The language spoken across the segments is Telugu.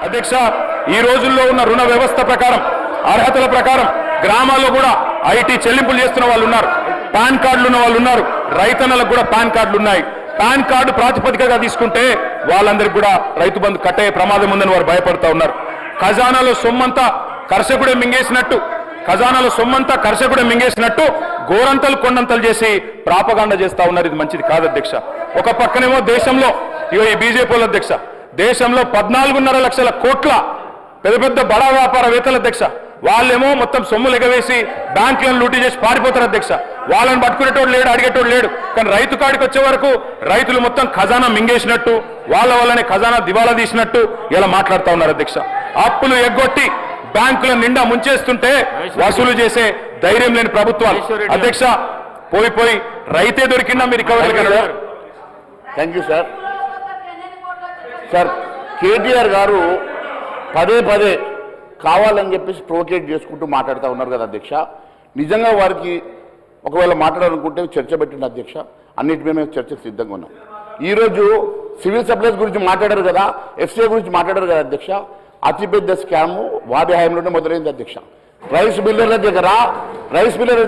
అధ్యక్ష, ఈ రోజుల్లో ఉన్న రుణ వ్యవస్థ ప్రకారం అర్హతల ప్రకారం గ్రామాల్లో కూడా ఐటీ చెల్లింపులు చేస్తున్న వాళ్ళు ఉన్నారు, పాన్ కార్డులు ఉన్న వాళ్ళు ఉన్నారు, రైతన్నలకు కూడా పాన్ కార్డులు ఉన్నాయి. పాన్ కార్డు ప్రాతిపదికగా తీసుకుంటే వాళ్ళందరికీ కూడా రైతు బంధు కట్టే ప్రమాదం ఉందని వారు భయపడుతూ ఉన్నారు. ఖజానాలో సొమ్మంతా కర్షకుడే మింగేసినట్టు గోరంతలు కొండంతలు చేసి ప్రాపగాండ చేస్తా ఉన్నారు. ఇది మంచిది కాదు అధ్యక్ష. ఒక పక్కనేమో దేశంలో ఈ బీజేపీ అధ్యక్ష దేశంలో 14.5 లక్షల కోట్ల పెద్ద పెద్ద బడా వ్యాపారవేత్తల అధ్యక్ష వాళ్ళేమో మొత్తం సొమ్ములు ఎగవేసి బ్యాంకులను లూటీ చేసి పారిపోతారు అధ్యక్ష. వాళ్ళని పట్టుకునేటోడు లేడు, అడిగేటోడు లేడు. కానీ రైతు కాడికి వచ్చే వరకు రైతులు మొత్తం ఖజానా మింగేసినట్టు, వాళ్ళ వల్లనే ఖజానా దివాలా తీసినట్టు ఇలా మాట్లాడుతూ ఉన్నారు అధ్యక్ష. అప్పులు ఎగ్గొట్టి బ్యాంకుల నిండా ముంచేస్తుంటే వసూలు చేసే ధైర్యం లేని ప్రభుత్వాలు అధ్యక్ష. పోయి రైతే దొరికినా మీరు recovery. Thank you sir. Sir, KTR గారు పదే కావాలని చెప్పేసి ప్రొవోకేట్ చేసుకుంటూ మాట్లాడుతూ ఉన్నారు కదా అధ్యక్ష. నిజంగా వారికి ఒకవేళ మాట్లాడాలనుకుంటే చర్చ పెట్టింది అధ్యక్ష. అన్నిటి మీద మేము చర్చకు సిద్ధంగా ఉన్నాం. ఈరోజు సివిల్ సప్లైస్ గురించి మాట్లాడారు కదా, ఎఫ్సీఐ గురించి మాట్లాడారు కదా అధ్యక్ష. అతిపెద్ద స్కాము వారి హయాంలోనే మొదలైంది అధ్యక్ష. రైస్ మిల్లర్ల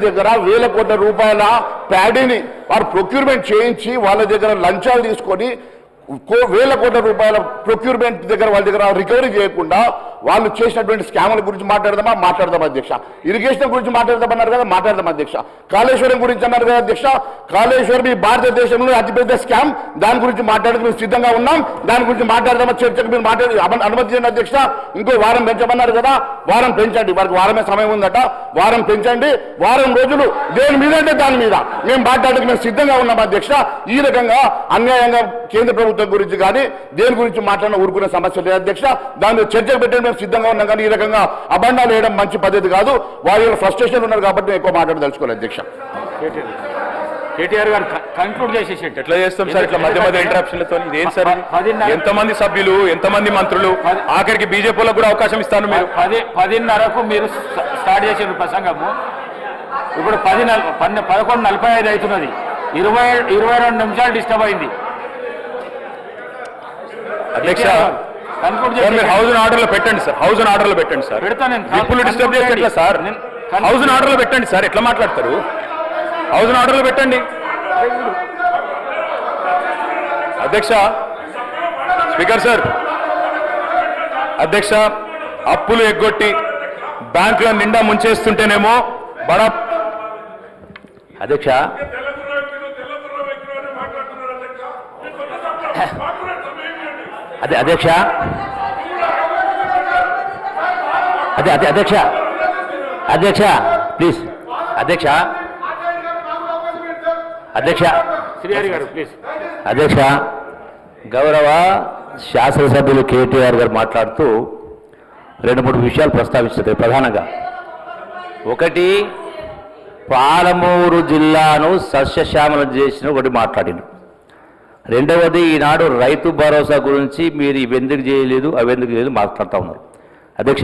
దగ్గర వేల కోట్ల రూపాయల ప్యాడీని వారు ప్రొక్యూర్మెంట్ చేయించి వాళ్ళ దగ్గర లంచాలు తీసుకొని వేల కోట్ల రూపాయల ప్రొక్యూర్మెంట్ దగ్గర వాళ్ళ దగ్గర రికవరీ చేయకుండా వాళ్ళు చేసినటువంటి స్కాముల గురించి మాట్లాడదాం అధ్యక్ష. ఇరిగేషన్ గురించి మాట్లాడదామన్నారు కదా, మాట్లాడదాం అధ్యక్ష. కాళేశ్వరం గురించి అన్నారు కదా అధ్యక్ష. కాళేశ్వరం ఈ భారతదేశంలో అతిపెద్ద స్కామ్, దాని గురించి మాట్లాడడానికి మేము సిద్ధంగా ఉన్నాం. దాని గురించి మాట్లాడదామా, చర్చకు మీరు అనుమతి చేయండి అధ్యక్ష. ఇంకో వారం పెంచమన్నారు కదా, వారం పెంచండి. వారికి వారమే సమయం ఉందట, వారం పెంచండి. వారం రోజులు దేని మీద అంటే దాని మీద మేము మాట్లాడడానికి మేము సిద్ధంగా ఉన్నాం అధ్యక్ష. ఈ రకంగా అన్యాయంగా కేంద్ర ప్రభుత్వం గురించి కానీ దేని గురించి మాట్లాడిన ఊరుకునే సమస్య లేదు అధ్యక్ష. దాని మీద చర్చకు పెట్టండి మేము సిద్ధంగా ఉన్నాం. కానీ ఈ రకంగా అబండాలు వేయడం మంచి పద్ధతి కాదు. వారి ఫ్రస్ట్రేషన్ ఉన్నారు కాబట్టి ఎక్కువ మాట్లాడదలుచుకోవాలి అధ్యక్ష. కేటీఆర్ గారు కంక్లూడ్ చేసేసి ఎట్లా చేస్తాం సార్? ఇట్లా మధ్య ఇంటరాప్షన్లతో ఇదేం సార్? ఎంతమంది సభ్యులు, ఎంతమంది మంత్రులు, ఆఖరికి బీజేపీలకు కూడా అవకాశం ఇస్తాను. మీరు 10:30కు మీరు స్టార్ట్ చేసిన ప్రసంగము ఇప్పుడు 11:45 అవుతున్నది. 22 నిమిషాలు డిస్టర్బ్ అయింది అధ్యక్ష. హౌస్ ఆర్డర్ లో పెట్టండి సార్, హౌస్ ఆర్డర్ లో పెట్టండి సార్. ఇప్పుడు డిస్టర్బ్ చేస్తే ఎట్లా సార్? హౌస్ ఆర్డర్ లో పెట్టండి సార్. ఎట్లా మాట్లాడతారు? హౌస్ ఆర్డర్ లో పెట్టండి అధ్యక్ష. స్పీకర్ సార్, అధ్యక్ష, అప్పులు ఎగ్గొట్టి బ్యాంకుల నిండా ముంచేస్తుంటేనేమో బడా అధ్యక్ష అధ్యక్ష ప్లీజ్ అధ్యక్ష శ్రీహరి గారు ప్లీజ్. అధ్యక్ష, గౌరవ శాసనసభ్యులు కేటీఆర్ గారు మాట్లాడుతూ 2-3 విషయాలు ప్రస్తావించారు. ప్రధానంగా ఒకటి, పాలమూరు జిల్లాను సస్యశ్యామలం చేసిన ఒకటి మాట్లాడినారు. రెండవది, ఈనాడు రైతు భరోసా గురించి మీరు ఇవెందుకు చేయలేదు అవెందుకు చేయలేదు మాట్లాడుతూ ఉన్నారు. అధ్యక్ష,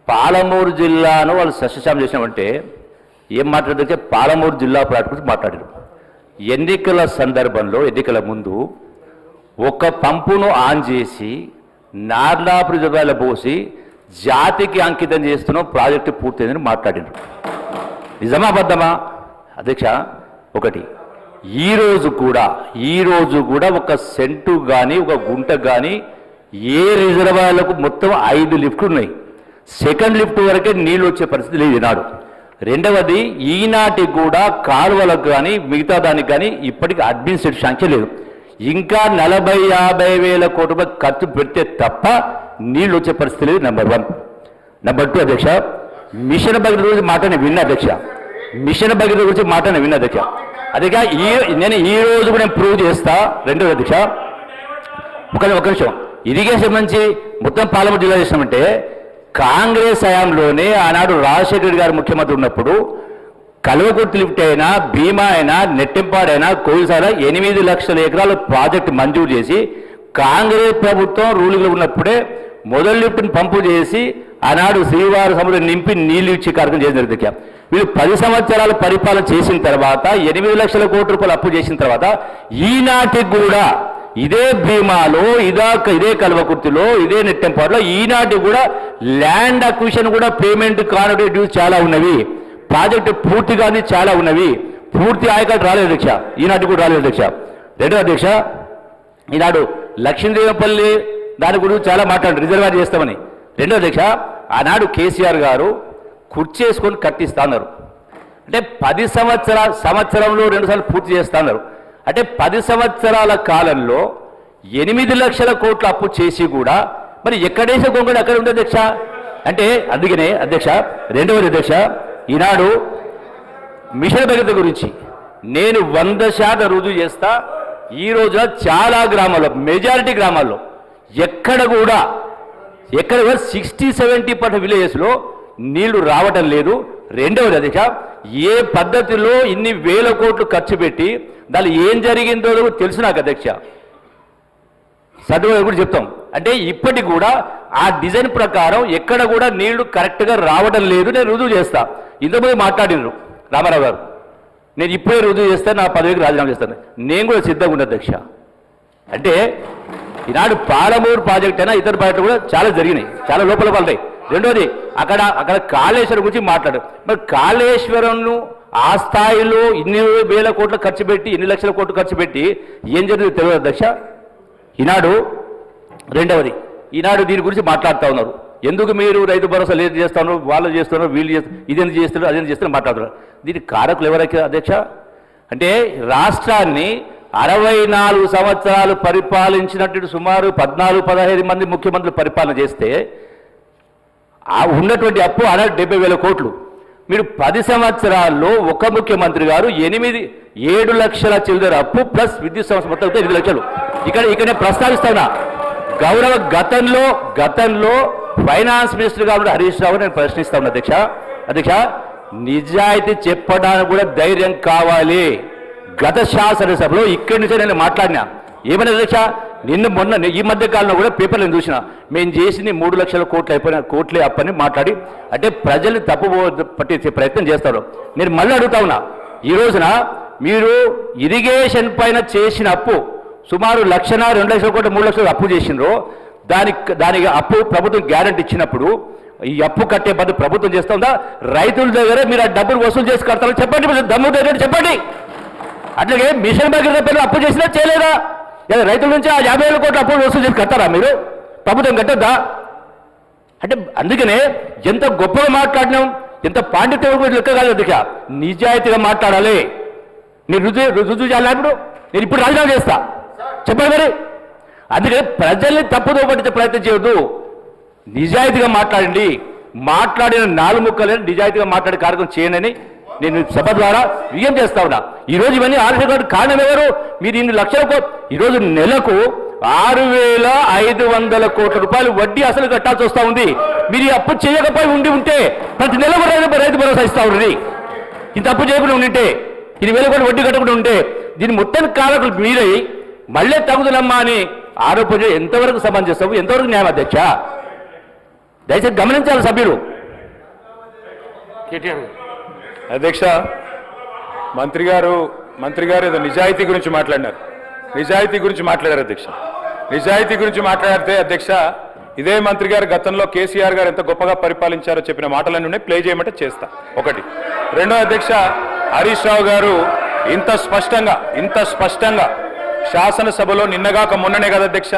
పాలమూరు జిల్లాను వాళ్ళు సస్యశ్యామం చేసినామంటే ఏం మాట్లాడితే పాలమూరు జిల్లా ప్రాజెక్టు గురించి మాట్లాడారు. ఎన్నికల సందర్భంలో, ఎన్నికల ముందు ఒక పంపును ఆన్ చేసి నార్లాపురి జిల్లాలో పోసి జాతికి అంకితం చేస్తున్నాం, ప్రాజెక్టు పూర్తయిందని మాట్లాడినారు. నిజమా అబద్ధమా అధ్యక్ష? ఒకటి, ఈరోజు కూడా ఒక సెంటు కానీ ఒక గుంట కానీ ఏ రిజర్వాయర్లకు మొత్తం 5 లిఫ్ట్లు ఉన్నాయి. సెకండ్ లిఫ్ట్ వరకే నీళ్ళు వచ్చే పరిస్థితి లేదు ఈనాడు. రెండవది, ఈనాటికి కూడా కాలువలకు కానీ మిగతా దానికి కానీ ఇప్పటికీ అడ్మినిస్ట్రేటివ్ శాంక్షన్ లేదు. ఇంకా 40-50 వేల కోట్ల రూపాయలు ఖర్చు పెడితే తప్ప నీళ్ళు వచ్చే పరిస్థితి లేదు. నెంబర్ 1. నెంబర్ 2 అధ్యక్ష, మిషన్ భగీరథ గురించి మాట నేను విన్నా అధ్యక్ష. అధ్యక్ష, నేను ఈ రోజు కూడా నేను ప్రూవ్ చేస్తా. రెండోది అధ్యక్ష, ఒక నిమిషం. ఇరిగేషన్ నుంచి మొత్తం పాలమూరు జిల్లా చేసినామంటే కాంగ్రెస్ హయాంలోనే ఆనాడు రాజశేఖర రెడ్డి గారు ముఖ్యమంత్రి ఉన్నప్పుడు కల్వకుర్తి లిఫ్ట్ అయినా, భీమా అయినా, నెట్టింపాడైనా, కోయిసాల 8 లక్షల ఎకరాల ప్రాజెక్టు మంజూరు చేసి కాంగ్రెస్ ప్రభుత్వం రూలింగ్లో ఉన్నప్పుడే మొదటి లిఫ్ట్ని పంపు చేసి ఆనాడు శ్రీవారి సముద్రం నింపి నీళ్లు ఇచ్చే కార్యక్రమం చేసిన జరిగింది. వీళ్ళు 10 సంవత్సరాల పరిపాలన చేసిన తర్వాత 8 లక్షల కోట్ల రూపాయలు అప్పు చేసిన తర్వాత ఈనాటికి కూడా ఇదే భీమాలో ఇదే కల్వకుర్తిలో ఇదే నెట్టెంపాడులో ఈనాటి కూడా ల్యాండ్ అక్విజిషన్ కూడా పేమెంట్ కానటువంటి డ్యూస్ చాలా ఉన్నవి. ప్రాజెక్టు పూర్తిగానే చాలా ఉన్నవి. పూర్తి ఆయకట్టు రాలేదు అధ్యక్ష, ఈనాటి కూడా రాలేదు అధ్యక్ష. రెండో అధ్యక్ష, ఈనాడు లక్ష్మీదేవపల్లి దాని గురించి చాలా మాట్లాడారు, రిజర్వాయర్ చేస్తామని. రెండో అధ్యక్ష, ఆనాడు కేసీఆర్ గారు కుర్చేసుకొని కట్టిస్తా అన్నారు. అంటే 10 సంవత్సరంలో 2 సార్లు పూర్తి చేస్తా అన్నారు. అంటే 10 సంవత్సరాల కాలంలో 8 లక్షల కోట్ల అప్పు చేసి కూడా మరి ఎక్కడేసే కొంగడు అక్కడ ఉంది అధ్యక్ష. అంటే అందుకనే అధ్యక్ష, రెండవది అధ్యక్ష, ఈనాడు మిషన్ భగీరథ గురించి నేను 100% రుజువు చేస్తా. ఈ రోజున చాలా గ్రామాల్లో, మెజారిటీ గ్రామాల్లో ఎక్కడ కూడా 60-70% విలేజెస్లో నీళ్లు రావటం లేదు. రెండవది అధ్యక్ష, ఏ పద్ధతిలో ఇన్ని వేల కోట్లు ఖర్చు పెట్టి దానిలో ఏం జరిగిందో తెలుసు నాకు అధ్యక్ష. సదుపాయం కూడా చెప్తాం. అంటే ఇప్పటికి కూడా ఆ డిజైన్ ప్రకారం ఎక్కడ కూడా నీళ్లు కరెక్ట్గా రావడం లేదు. నేను రుజువు చేస్తా. ఇంతకుముందు మాట్లాడినారు రామారావు గారు, నేను ఇప్పుడే రుజువు చేస్తాను, నా పదవికి రాజీనామా చేస్తాను. నేను కూడా సిద్ధంగా ఉన్నా అధ్యక్ష. అంటే ఈనాడు పాలమూరు ప్రాజెక్ట్ అయినా ఇతర ప్రాజెక్టులు కూడా చాలా జరిగినాయి, చాలా లోపల పడతాయి. రెండోది అక్కడ కాళేశ్వరం గురించి మాట్లాడారు. మరి కాళేశ్వరంను ఆ స్థాయిలో ఇన్ని వేల కోట్లు ఖర్చు పెట్టి, ఎన్ని లక్షల కోట్లు ఖర్చు పెట్టి ఏం జరిగిందో తెలియదు అధ్యక్ష. ఈనాడు రెండవది, ఈనాడు దీని గురించి మాట్లాడుతూ ఉన్నారు. ఎందుకు మీరు రైతు భరోసా లేదు చేస్తున్నారు, వాళ్ళు చేస్తున్నారు, వీళ్ళు చేస్తున్నారు, ఇదేం చేస్తున్నారు, అదేం చేస్తున్నారు మాట్లాడుతున్నారు. దీనికి కారకులు ఎవరైతే అధ్యక్ష? అంటే రాష్ట్రాన్ని 64 సంవత్సరాలు పరిపాలించినట్టు సుమారు 14-15 మంది ముఖ్యమంత్రులు పరిపాలన చేస్తే ఆ ఉన్నటువంటి అప్పు 70,000 కోట్లు. మీరు 10 సంవత్సరాల్లో ఒక ముఖ్యమంత్రి గారు 7 లక్షల చిల్లర అప్పు ప్లస్ విద్యుత్ సంస్థ మొత్తం 8 లక్షలు. ఇక్కడ ప్రస్తావిస్తున్నా. గౌరవ గతంలో ఫైనాన్స్ మినిస్టర్ గారు హరీష్ రావు నేను ప్రశ్నిస్తా ఉన్నా అధ్యక్ష, నిజాయితీ చెప్పడానికి కూడా ధైర్యం కావాలి. గత శాసనసభలో ఇక్కడి నుంచే నేను మాట్లాడినా. ఏమన్నా అధ్యక్ష, మొన్న ఈ మధ్య కాలంలో కూడా పేపర్లు నేను చూసిన, మేము చేసింది 3 లక్షల కోట్లు అయిపోయిన కోట్లే అప్పని మాట్లాడి అంటే ప్రజల్ని తప్పు పట్టించే ప్రయత్నం చేస్తారు. నేను మళ్ళీ అడుగుతా ఉన్నా, ఈ రోజున మీరు ఇరిగేషన్ పైన చేసిన అప్పు సుమారు 1,00,000, 2 లక్షల కోట్లు, 3 లక్షలు అప్పు చేసినారో దానికి అప్పు ప్రభుత్వం గ్యారెంటీ ఇచ్చినప్పుడు ఈ అప్పు కట్టే పద్ధతి ప్రభుత్వం చేస్తుందా? రైతుల దగ్గర మీరు ఆ డబ్బులు వసూలు చేసి కడతారని చెప్పండి, దమ్ము దగ్గర చెప్పండి. అట్లాగే మిషన్ భగీరథ పైన అప్పు చేసినా చేయలేదా? రైతుల నుంచి ఆ 50,000 కోట్ల అప్పులు వసూలు చేసి కట్టారా మీరు? ప్రభుత్వం కట్టద్దా? అంటే అందుకనే ఎంత గొప్పగా మాట్లాడినాం, ఎంత పాండిత్యం లెక్క కాదు అధ్యక్ష. నిజాయితీగా మాట్లాడాలి. నేను రుజువు చేయాలి. నేను ఇప్పుడు రాజీనామా చేస్తా చెప్పండి మరి. అందుకని ప్రజల్ని తప్పుదో పట్టించే ప్రయత్నం చేయొద్దు. నిజాయితీగా మాట్లాడండి. మాట్లాడిన 4 ముక్కలని నిజాయితీగా మాట్లాడే కార్యక్రమం చేయనని నేను సభ ద్వారా విజయం చేస్తా ఉన్నా. ఈరోజు ఇవన్నీ ఆలోచన కారణం ఎవరు? మీరు ఇన్ని లక్షల ఈరోజు నెలకు 6,500 కోట్ల రూపాయలు వడ్డీ అసలు కట్టాల్సి వస్తూ ఉంది. మీరు ఈ అప్పు చేయకపోయి ఉంటే ప్రతి నెల రైతు భరోసా ఇస్తా ఉండండి. ఇంత అప్పు చేయకుండా ఉంటే, 20,000 కోట్ల వడ్డీ కట్టకుండా ఉంటే దీని మొత్తం కారకులు మీరై మళ్ళీ తగుదలమ్మా అని ఆరోపణ ఎంతవరకు సమంజసం, ఎంతవరకు న్యాయం అధ్యక్ష? దయచేసి గమనించాలి సభ్యులు. అధ్యక్ష, మంత్రి గారు ఏదో నిజాయితీ గురించి మాట్లాడినారు. నిజాయితీ గురించి మాట్లాడారు అధ్యక్ష. నిజాయితీ గురించి మాట్లాడితే అధ్యక్ష, ఇదే మంత్రి గారు గతంలో కేసీఆర్ గారు ఎంత గొప్పగా పరిపాలించారో చెప్పిన మాటలన్నీ ప్లే చేయమంటే చేస్తా. ఒకటి. రెండో అధ్యక్ష, హరీష్ రావు గారు ఇంత స్పష్టంగా శాసనసభలో నిన్నగాక మొన్ననే కదా అధ్యక్ష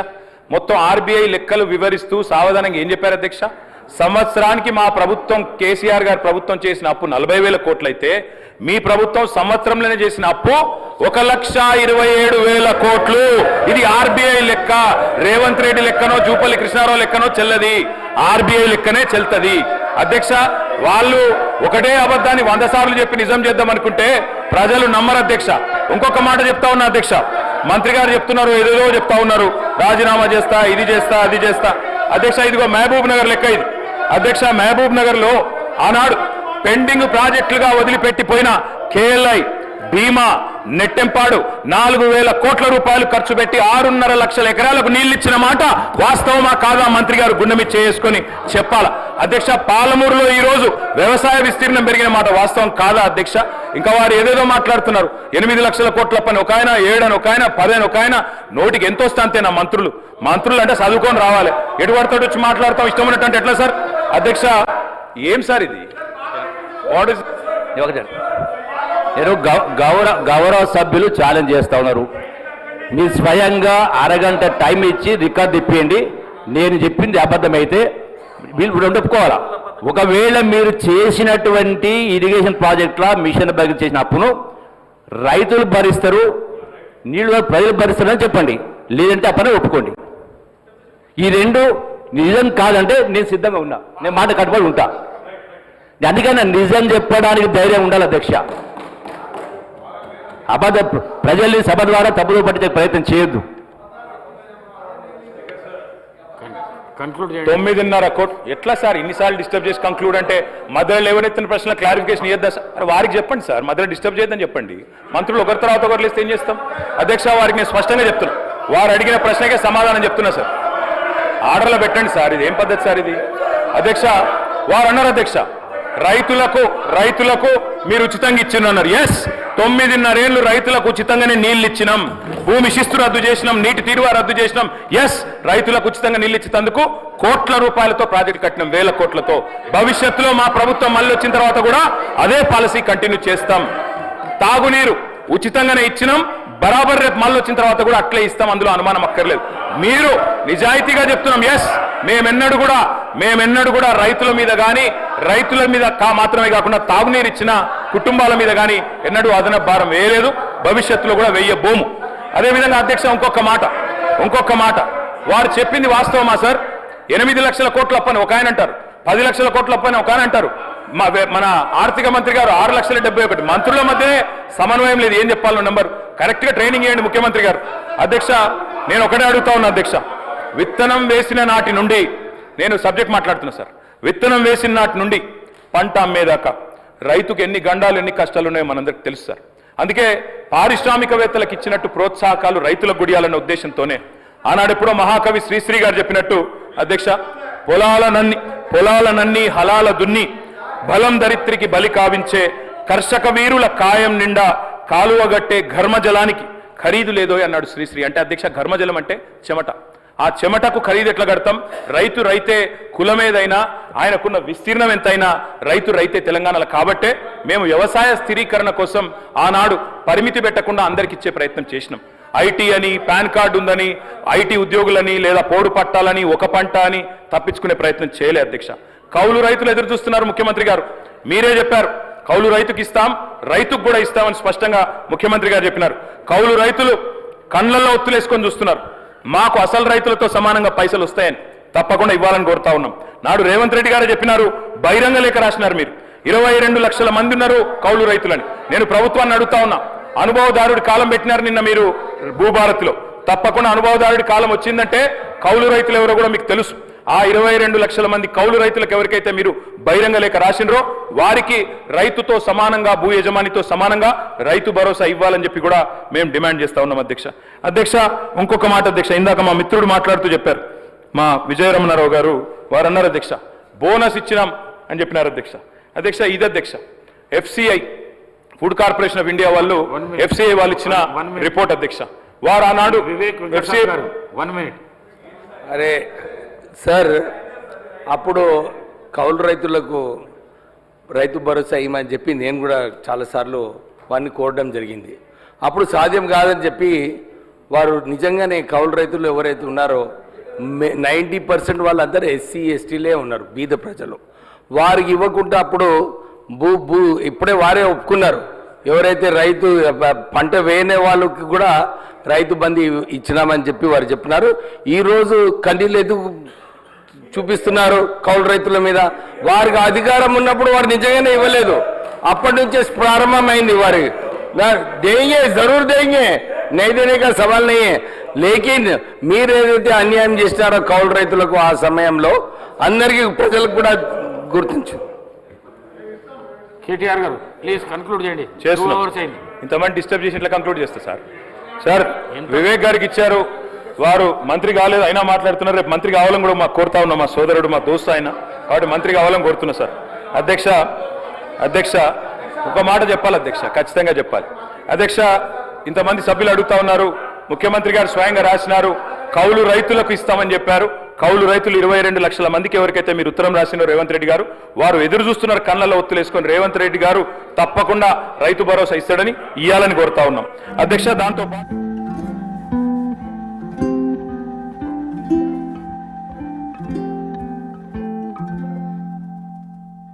మొత్తం ఆర్బీఐ లెక్కలు వివరిస్తూ సావధానంగా ఏం చెప్పారు అధ్యక్ష? సంవత్సరానికి మా ప్రభుత్వం, కేసీఆర్ గారు ప్రభుత్వం చేసిన అప్పు 40,000 కోట్లయితే మీ ప్రభుత్వం సంవత్సరంలోనే చేసిన అప్పు 1,27,000 కోట్లు. ఇది ఆర్బీఐ లెక్క. రేవంత్ రెడ్డి లెక్కనో జూపల్లి కృష్ణారావు లెక్కనో చెల్లది, ఆర్బీఐ లెక్కనే చెల్తది అధ్యక్ష. వాళ్ళు ఒకటే అబద్ధాన్ని 100 సార్లు చెప్పి నిజం చేద్దాం అనుకుంటే ప్రజలు నమ్మరు అధ్యక్ష. ఇంకొక మాట చెప్తా ఉన్నా అధ్యక్ష, మంత్రి గారు చెప్తున్నారు, ఏదేదో చెప్తా ఉన్నారు, రాజీనామా చేస్తా, ఇది చేస్తా, అది చేస్తా. అధ్యక్ష, ఇదిగో మహబూబ్ నగర్ లెక్క ఇది అధ్యక్ష. మహబూబ్ నగర్ లో ఆనాడు పెండింగ్ ప్రాజెక్టులుగా వదిలిపెట్టిపోయిన కేఎల్ఐ, భీమా, నెట్టెంపాడు 4,000 కోట్ల రూపాయలు ఖర్చు పెట్టి 6.5 లక్షల ఎకరాలకు నీళ్లు ఇచ్చిన మాట వాస్తవమా కాదా మంత్రి గారు గుండె మీద చేసుకొని చెప్పాలా అధ్యక్ష? పాలమూరులో ఈ రోజు వ్యవసాయ విస్తీర్ణం పెరిగిన మాట వాస్తవం కాదా అధ్యక్ష? ఇంకా వారు ఏదేదో మాట్లాడుతున్నారు. 8 లక్షల కోట్ల పని ఒక ఆయన, 7 అని ఒక ఆయన, 10 అని ఒక ఆయన, నోటికి ఎంతో వస్తే అంతేనా మంత్రులు అంటే చదువుకొని రావాలి. ఎటువడితో వచ్చి మాట్లాడతాం ఇష్టం ఉన్నట్టు ఎట్లా సార్ అధ్యక్ష? ఏం సార్ ఇది? వాట్ ఇస్ నేను గౌరవ సభ్యులు ఛాలెంజ్ చేస్తా ఉన్నారు. మీరు స్వయంగా అరగంట టైం ఇచ్చి రికార్డు ఇప్పియండి. నేను చెప్పింది అబద్ధమైతే వీళ్ళు ఒప్పుకోవాలా? ఒకవేళ మీరు చేసినటువంటి ఇరిగేషన్ ప్రాజెక్టుల మిషన్ బగిలి చేసిన అప్పును రైతులు భరిస్తారు, నీళ్ళు ప్రజలు భరిస్తారని చెప్పండి. లేదంటే ఆ పని ఒప్పుకోండి. ఈ రెండు నిజం కాదంటే నేను సిద్ధంగా ఉన్నా, నేను మాట కట్టుబడి ఉంటా. అందుకని నిజం చెప్పడానికి ధైర్యం ఉండాలి అధ్యక్ష. అబద్ధ ప్రజల్ని సభ ద్వారా తప్పులు పట్టించే ప్రయత్నం చేయొద్దు. 9.5 కోట్లు ఎట్లా సార్? ఇన్నిసార్లు డిస్టర్బ్ చేసి కంక్లూడ్ అంటే మధ్యలో ఎవరెత్తిన ప్రశ్న క్లారిఫికేషన్ ఇద్దా సార్? వారికి చెప్పండి సార్, మధ్యలో డిస్టర్బ్ చేయొద్దని చెప్పండి. మంత్రులు ఒకరి తర్వాత ఒకరు లేస్తే ఏం చేస్తాం అధ్యక్ష? వారికి నేను స్పష్టంగా చెప్తున్నా, వారు అడిగిన ప్రశ్నకే సమాధానం చెప్తున్నా సార్. ఆర్డర్లో పెట్టండి సార్, ఇది ఏం పద్ధతి సార్ ఇది అధ్యక్ష? వారు అన్నారు అధ్యక్ష, రైతులకు మీరు ఉచితంగా ఇచ్చిన్నారు. ఎస్, 9.5 ఏళ్ళు రైతులకు ఉచితంగానే నీళ్లు ఇచ్చినాం, భూమి శిస్తు రద్దు చేసినాం, నీటి తీరువా రద్దు చేసినాం. ఎస్, రైతులకు ఉచితంగా నీళ్లు ఇచ్చేందుకు కోట్ల రూపాయలతో ప్రాజెక్టు కట్టినాం, 1000 కోట్లతో. భవిష్యత్తులో మా ప్రభుత్వం మళ్ళీ వచ్చిన తర్వాత కూడా అదే పాలసీ కంటిన్యూ చేస్తాం. తాగునీరు ఉచితంగానే ఇచ్చినాం, బరాబర్ రేపు మళ్ళీ వచ్చిన తర్వాత కూడా అట్లే ఇస్తాం, అందులో అనుమానం అక్కర్లేదు. మీరు నిజాయితీగా చెప్తున్నాం. ఎస్, మేమెన్నడూ కూడా రైతుల మీద మాత్రమే కాకుండా తాగునీరు ఇచ్చిన కుటుంబాల మీద కానీ ఎన్నడూ అదనపు భారం వేయలేదు, భవిష్యత్తులో కూడా వెయ్యబోము. అదేవిధంగా అధ్యక్ష ఇంకొక మాట వారు చెప్పింది వాస్తవమా సార్? 8 లక్షల కోట్ల అప్పని ఒక ఆయన అంటారు, 10 లక్షల కోట్ల అప్పని ఒక ఆయన అంటారు. మన ఆర్థిక మంత్రి గారు 6,71,000. మంత్రుల మధ్యనే సమన్వయం లేదు. ఏం చెప్పాలో నెంబర్ కరెక్ట్ గా ట్రైనింగ్ చేయండి ముఖ్యమంత్రి గారు. అధ్యక్ష, నేను ఒకటే అడుగుతా ఉన్నా అధ్యక్ష, విత్తనం వేసిన నాటి నుండి, నేను సబ్జెక్ట్ మాట్లాడుతున్నా సార్, విత్తనం వేసిన నాటి నుండి పంట అమ్మేదాకా రైతుకు ఎన్ని గండాలు ఎన్ని కష్టాలు ఉన్నాయో మనందరికి తెలుసు సార్. అందుకే పారిశ్రామికవేత్తలకు ఇచ్చినట్టు ప్రోత్సాహకాలు రైతులకు గుడియాలనే ఉద్దేశంతోనే ఆనాడు ఎప్పుడో మహాకవి శ్రీశ్రీ గారు చెప్పినట్టు అధ్యక్ష, పొలాలనన్నీ హలాల దున్ని బలం దరిత్రికి బలి కావించే కర్షక వీరుల కాయం నిండా కాలువగట్టే ఘర్మజలానికి ఖరీదు లేదో అన్నాడు శ్రీశ్రీ. అంటే అధ్యక్ష, ఘర్మజలం అంటే చెమట. ఆ చెమటకు ఖరీదు ఎట్లా కడతాం? రైతే కులమేదైనా, ఆయనకున్న విస్తీర్ణం ఎంతైనా రైతే తెలంగాణలో. కాబట్టే మేము వ్యవసాయ స్థిరీకరణ కోసం ఆనాడు పరిమితి పెట్టకుండా అందరికి ఇచ్చే ప్రయత్నం చేసినాం. ఐటీ అని, పాన్ కార్డు ఉందని, ఐటీ ఉద్యోగులని లేదా పోడు పట్టాలని, ఒక పంట అని తప్పించుకునే ప్రయత్నం చేయలే అధ్యక్ష. కౌలు రైతులు ఎదురు చూస్తున్నారు. ముఖ్యమంత్రి గారు మీరే చెప్పారు, కౌలు రైతుకి ఇస్తాం, రైతుకు కూడా ఇస్తామని స్పష్టంగా ముఖ్యమంత్రి గారు చెప్పినారు. కౌలు రైతులు కళ్ళల్లో ఒత్తులేసుకొని చూస్తున్నారు. మాకు అసలు రైతులతో సమానంగా పైసలు వస్తాయని తప్పకుండా ఇవ్వాలని కోరుతా ఉన్నాం. నాడు రేవంత్ రెడ్డి గారు చెప్పినారు, బహిరంగ లేఖ రాసినారు. మీరు 22 లక్షల మంది ఉన్నారు కౌలు రైతులని. నేను ప్రభుత్వాన్ని అడుగుతా ఉన్నా, అనుభవదారుడి కాలం పెట్టినారు నిన్న మీరు భూభారతిలో. తప్పకుండా అనుభవదారుడి కాలం వచ్చిందంటే కౌలు రైతులు ఎవరో కూడా మీకు తెలుసు. ఆ 22 లక్షల మంది కౌలు రైతులకు ఎవరికైతే మీరు బహిరంగ లేఖ రాసినరో వారికి రైతుతో సమానంగా, భూ యజమానితో సమానంగా రైతు భరోసా ఇవ్వాలని చెప్పి కూడా మేము డిమాండ్ చేస్తా ఉన్నాం అధ్యక్ష. ఇంకొక మాట అధ్యక్ష, ఇందాక మా మిత్రుడు మాట్లాడుతూ చెప్పారు, మా విజయరమణారావు గారు, వారు అన్నారు అధ్యక్ష, బోనస్ ఇచ్చినాం అని చెప్పినారు అధ్యక్ష. ఇది అధ్యక్ష, FCI food corporation of India వాళ్ళు, FCI వాళ్ళు ఇచ్చిన రిపోర్ట్ అధ్యక్ష. వారు ఆనాడు అరే సార్, అప్పుడు కౌలు రైతులకు రైతు భరోసా ఇవ్వమని చెప్పి నేను కూడా చాలాసార్లు వారిని కోరడం జరిగింది. అప్పుడు సాధ్యం కాదని చెప్పి వారు నిజంగానే కౌలు రైతులు ఎవరైతే ఉన్నారో 90% వాళ్ళందరూ SC STలే ఉన్నారు, బీద ప్రజలు. వారికి ఇవ్వకుండా అప్పుడు ఇప్పుడే వారే ఒప్పుకున్నారు. ఎవరైతే రైతు పంట వేయనే వాళ్ళకి కూడా రైతు బంధు ఇచ్చినామని చెప్పి వారు చెప్పినారు. ఈరోజు కన్నీళ్ళు ఎందుకు చూపిస్తున్నారు కౌలు రైతుల మీద? వారికి అధికారం ఉన్నప్పుడు వారు నిజంగానే ఇవ్వలేదు. అప్పటి నుంచే ప్రారంభమైంది వారి देंगे, जरूर देंगे, नहीं देने का सवाल नहीं है. लेकिन మీరు ఏదైతే అన్యాయం చేస్తారో కౌలు రైతులకు ఆ సమయంలో అందరికీ ప్రజలకు కూడా గుర్తించు. కేటీఆర్ గారు ప్లీజ్ కన్క్లూడ్ చేయండి. 2 hours అయింది. ఇంతమంది డిస్టర్బ్ చేసి ఇట్లా కంక్లూడ్ చేస్తా సార్ వివేక్ గారికి ఇచ్చారు, వారు మంత్రి కాలేదు అయినా మాట్లాడుతున్నారు. రేపు మంత్రి కావాలని కూడా మాకు కోరుతా ఉన్నాం, మా సోదరుడు మా దోస్తు ఆయన, కాబట్టి మంత్రి కావాలని కోరుతున్నా సార్. అధ్యక్ష ఒక మాట చెప్పాలి అధ్యక్ష, ఖచ్చితంగా చెప్పాలి అధ్యక్ష. ఇంతమంది సభ్యులు అడుగుతా ఉన్నారు, ముఖ్యమంత్రి గారు స్వయంగా రాసినారు కౌలు రైతులకు ఇస్తామని చెప్పారు. కౌలు రైతులు 22 లక్షల మందికి ఎవరికైతే మీరు ఉత్తరం రాసినారో రేవంత్ రెడ్డి గారు, వారు ఎదురు చూస్తున్నారు కళ్ళల్లో ఒత్తులేసుకొని. రేవంత్ రెడ్డి గారు తప్పకుండా రైతు భరోసా ఇస్తాడని ఇయ్యాలని కోరుతా ఉన్నాం అధ్యక్ష. దాంతో